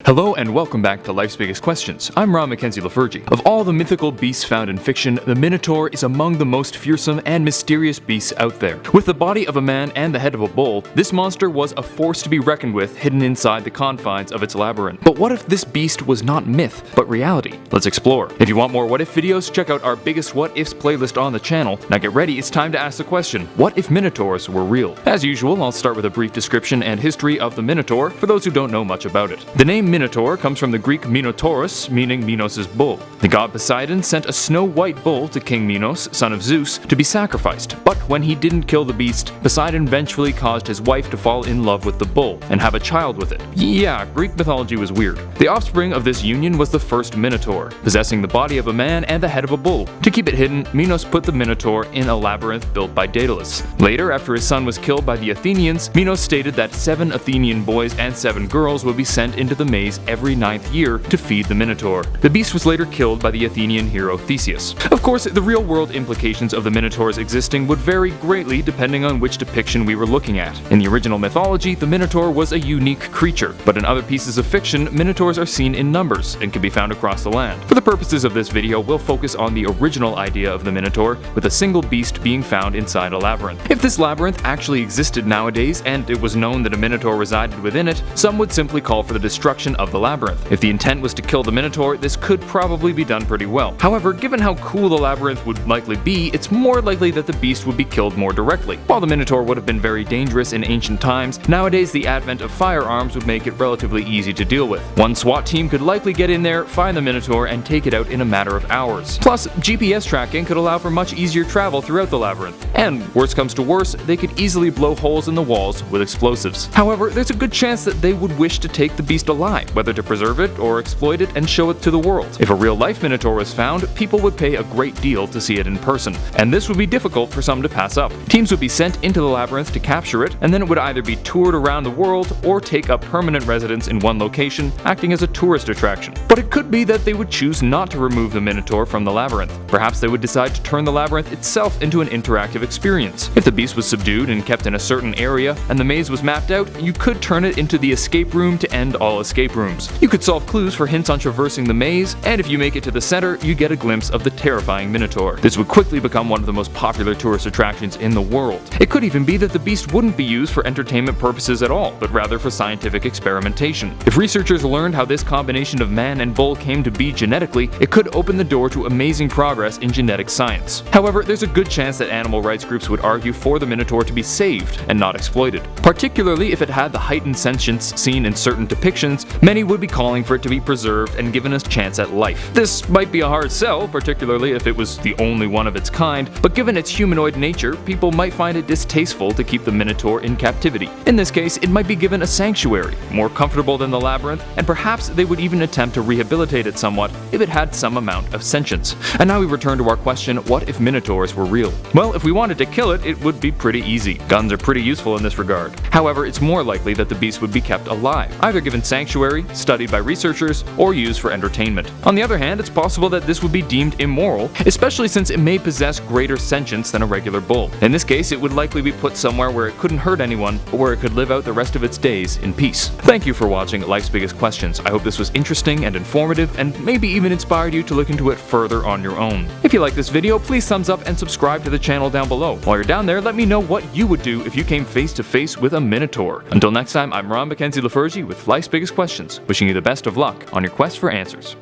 Hello and welcome back to Life's Biggest Questions. I'm Ron Mackenzie Lafergie. Of all the mythical beasts found in fiction, the Minotaur is among the most fearsome and mysterious beasts out there. With the body of a man and the head of a bull, this monster was a force to be reckoned with hidden inside the confines of its labyrinth. But what if this beast was not myth, but reality? Let's explore. If you want more what if videos, check out our biggest what ifs playlist on the channel. Now get ready, it's time to ask the question, what if Minotaurs were real? As usual, I'll start with a brief description and history of the Minotaur for those who don't know much about it. The name Minotaur comes from the Greek Minotaurus, meaning Minos' bull. The god Poseidon sent a snow-white bull to King Minos, son of Zeus, to be sacrificed. But when he didn't kill the beast, Poseidon eventually caused his wife to fall in love with the bull and have a child with it. Yeah, Greek mythology was weird. The offspring of this union was the first Minotaur, possessing the body of a man and the head of a bull. To keep it hidden, Minos put the Minotaur in a labyrinth built by Daedalus. Later, after his son was killed by the Athenians, Minos stated that 7 Athenian boys and 7 girls would be sent into the maze every 9th year to feed the Minotaur. The beast was later killed by the Athenian hero Theseus. Of course, the real-world implications of the Minotaurs existing would vary greatly depending on which depiction we were looking at. In the original mythology, the Minotaur was a unique creature, but in other pieces of fiction, Minotaurs are seen in numbers and can be found across the land. For the purposes of this video, we'll focus on the original idea of the Minotaur, with a single beast being found inside a labyrinth. If this labyrinth actually existed nowadays, and it was known that a Minotaur resided within it, some would simply call for the destruction of the labyrinth. If the intent was to kill the Minotaur, this could probably be done pretty well. However, given how cool the labyrinth would likely be, it's more likely that the beast would be killed more directly. While the Minotaur would have been very dangerous in ancient times, nowadays the advent of firearms would make it relatively easy to deal with. One SWAT team could likely get in there, find the Minotaur, and take it out in a matter of hours. Plus, GPS tracking could allow for much easier travel throughout the labyrinth. And, worst comes to worse, they could easily blow holes in the walls with explosives. However, there's a good chance that they would wish to take the beast alive, whether to preserve it or exploit it and show it to the world. If a real-life Minotaur was found, people would pay a great deal to see it in person, and this would be difficult for some to pass up. Teams would be sent into the labyrinth to capture it, and then it would either be toured around the world or take up permanent residence in one location, acting as a tourist attraction. But it could be that they would choose not to remove the Minotaur from the labyrinth. Perhaps they would decide to turn the labyrinth itself into an interactive experience. If the beast was subdued and kept in a certain area, and the maze was mapped out, you could turn it into the escape room to end all escape rooms. You could solve clues for hints on traversing the maze, and if you make it to the center, you get a glimpse of the terrifying Minotaur. This would quickly become one of the most popular tourist attractions in the world. It could even be that the beast wouldn't be used for entertainment purposes at all, but rather for scientific experimentation. If researchers learned how this combination of man and bull came to be genetically, it could open the door to amazing progress in genetic science. However, there's a good chance that animal rights groups would argue for the Minotaur to be saved and not exploited. Particularly if it had the heightened sentience seen in certain depictions, many would be calling for it to be preserved and given a chance at life. This might be a hard sell, particularly if it was the only one of its kind, but given its humanoid nature, people might find it distasteful to keep the Minotaur in captivity. In this case, it might be given a sanctuary, more comfortable than the labyrinth, and perhaps they would even attempt to rehabilitate it somewhat if it had some amount of sentience. And now we return to our question, what if Minotaurs were real? Well, if we wanted to kill it, it would be pretty easy. Guns are pretty useful in this regard. However, it's more likely that the beast would be kept alive, either given sanctuary, studied by researchers, or used for entertainment. On the other hand, it's possible that this would be deemed immoral, especially since it may possess greater sentience than a regular bull. In this case, it would likely be put somewhere where it couldn't hurt anyone, or where it could live out the rest of its days in peace. Thank you for watching Life's Biggest Questions. I hope this was interesting and informative, and maybe even inspired you to look into it further on your own. If you like this video, please thumbs up and subscribe to the channel down below. While you're down there, let me know what you would do if you came face to face with a Minotaur. Until next time, I'm Ron Mackenzie Lafergie with Life's Biggest Questions, wishing you the best of luck on your quest for answers.